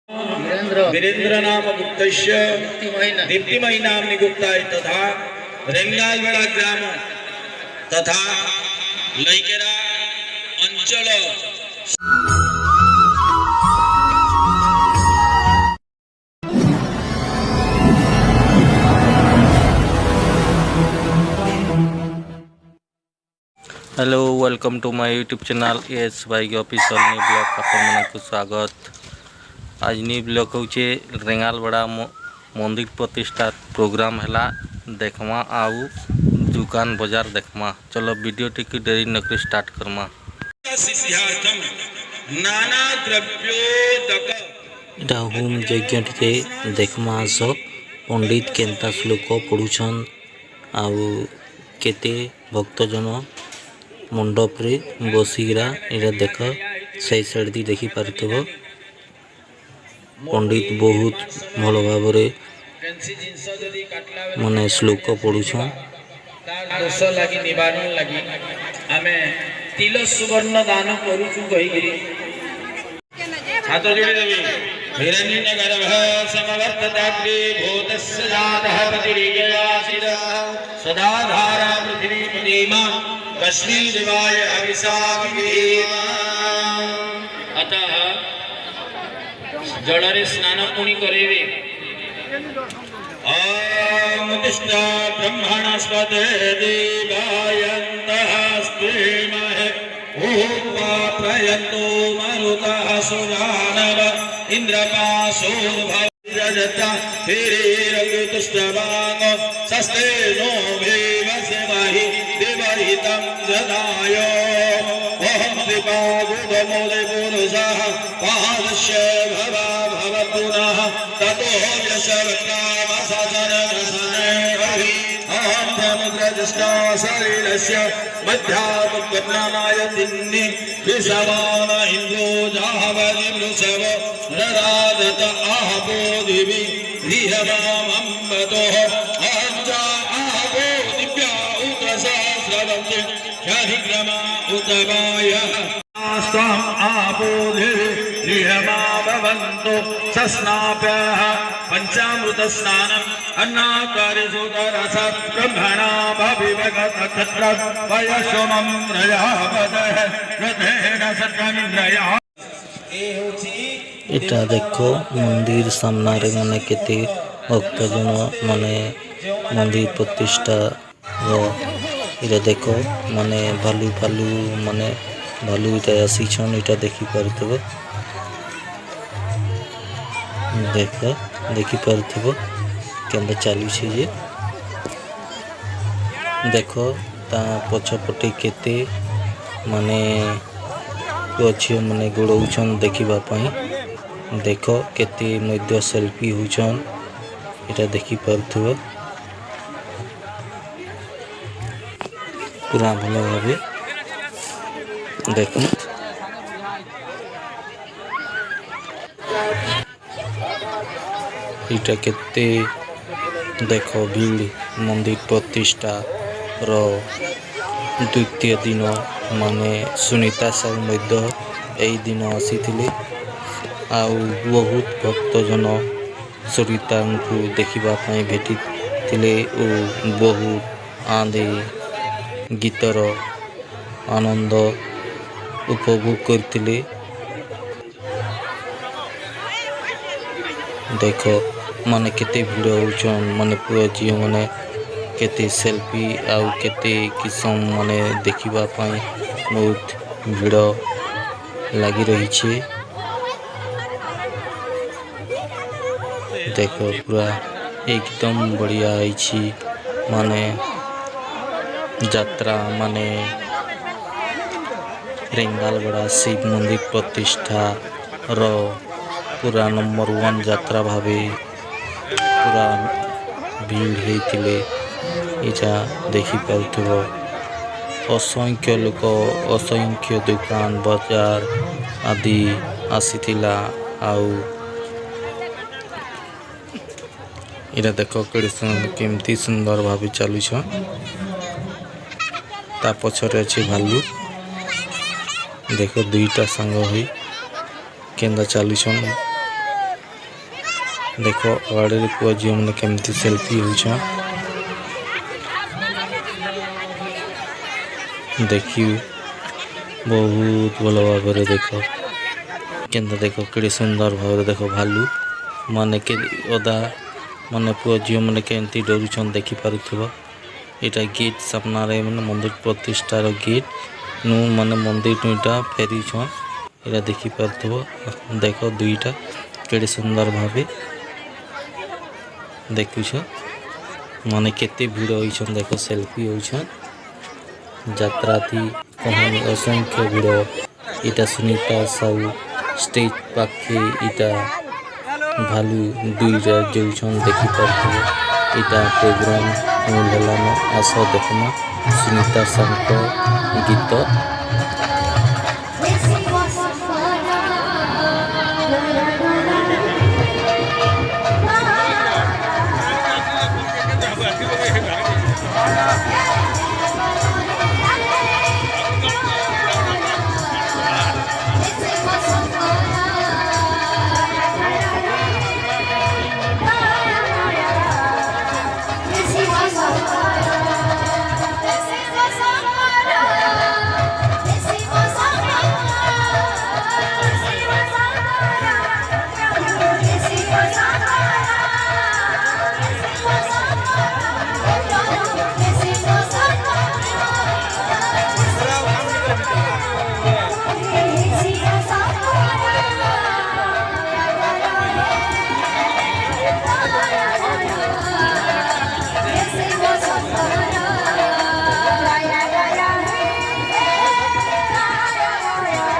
वीरेंद्र नाम गुप्तस्य दीप्तिमयी नाम निगुप्ताय तथा रेंगालवाड़ा ग्राम तथा लईकेरा अंचल hello welcome to my YouTube channel S भाई ऑफिशियल नी ब्लॉग आपको स्वागत। आज नी ब्लॉग होचे रेंगालवाड़ा मंदिर प्रतिष्ठा प्रोग्राम हैला देखमा आउ दुकान बाजार देखमा। चलो वीडियो टिकी देरी नकरी स्टार्ट करमा। नाना द्रव्योदक इटा होम यज्ञ देखमा आस पंडित केंता श्लोक पढ़ुछन आउ केते भक्तजन मंडप रे बसीरा इरा देख सही साइड दी देखि पारथबो। पंडित बहुत भल भाव माने श्लोक पढ़ुछन दोष लगी निवारण लगी आमे तिल सुवर्ण दान करूछु कहिगिरी हाथ जोड़ी देबी हिरण्यगर्भ समवर्तताग्रे भूतस्य जातः पतिरिययासिर सदा धारा पृथ्वी पतिमा कस्मै देवाय अभिषेकः अतः जलरे स्नान पुनि करेवे। ओम तिष्ठा ब्रह्मणस्पते देवायन्तः स्तेमहे ऊर्वा प्रयन्तो मरुतः सुजानव इन्द्रपाशो भवजता हिरेरगुतुष्टवांग सस्ते नो भेवसेमहि देवहितं जनाय ओम त्रिपादुदमोदे पुरुषः पादस्य भवा भवतुनः ततो यशवक्रामसजनसने ओम समुद्रजष्टा शरीरस्य मध्यापत्वज्ञानाय तिन्नि विषमान इन्द्रो जावलिवृषभ रराजत आहपो दिवि ह्रियमामम्बतोः आज्जा आहपो दिव्या उग्रसहस्रवन्ति शनिग्रमा उतवायः स्वाम आपो ह्रियमाभवन्तु सस्नाप्यः पंचामृत स्नानम् अन्नाकारिसुतरस ब्रह्मणा भविभगत तत्र वयसोमं रयावदः रथेन सत्रमिन्द्रया। इटा देखो मंदिर सामने माने केते भक्तजन माने मंदिर प्रतिष्ठा इटा देखो माने भालू भालू माने भालू इटा आसीछन इटा देखि पारथबो। देखि पारथबो केंदा चालू छे जे देखो ता पछपटे केते माने अच्छे माने गोड़ौछन देखिबा पई। देखो केते मध्य सेल्फी होछन इटा देखि पारथबो पूरा भलो भाबे देखो। इटा केते देखो भीड़ मंदिर प्रतिष्ठा रो द्वितीय दिन माने सुनीता सब मध्य एई दिन आसीथिले आउ बहुत भक्तजन सुनीता को देखिबा पई भेटिथिले ओ बहुत आंधे गीतर आनंद उपभोग करथिले। देखो माने केते भीड़ होचन माने पूरा जियो माने केते सेल्फी आउ केते किसम माने देखिबा पई बहुत भीड़ लगी रही छे। देखो पूरा एकदम बढ़िया आइछि माने यात्रा माने रेंगालवाड़ा शिव मंदिर प्रतिष्ठा रो पूरा नंबर 1 यात्रा भावे पूरा भीड़ होइतिले इटा देखि पाउथबो। असंख्य लोक असंख्य दुकान बाजार आदि आसीथिला आउ इटा देखो केमती सुंदर भावे चालुछ ता पछरे अछि भालू देखो दुईटा संग होई केंदा चालुछन देख गाड़ी पुआ झील मैंने केमती सेल्फी हो देखी बहुत भल भाव देख के देख कि सुंदर भाव देख भालू माने के अदा माने पुआ झील मैंने केमती डरुन देखिपुव यहाँ गेट सामना मैंने मंदिर प्रतिष्ठार गेट नु माने मंदिर दुईटा फेरी यहाँ देखिपुव देख दुईटा के सुंदर भाव देखुछ माने केते भीड़ होइछन देख सेल्फी होइछन यात्रा थी कहानी असंख्य भीड़ इटा सुनीता साहू स्टेज पाखे इटा भालू दुईटा जोछन देखिपुव इटा प्रोग्राम होलान आस देखमा सुनीता साहू गीत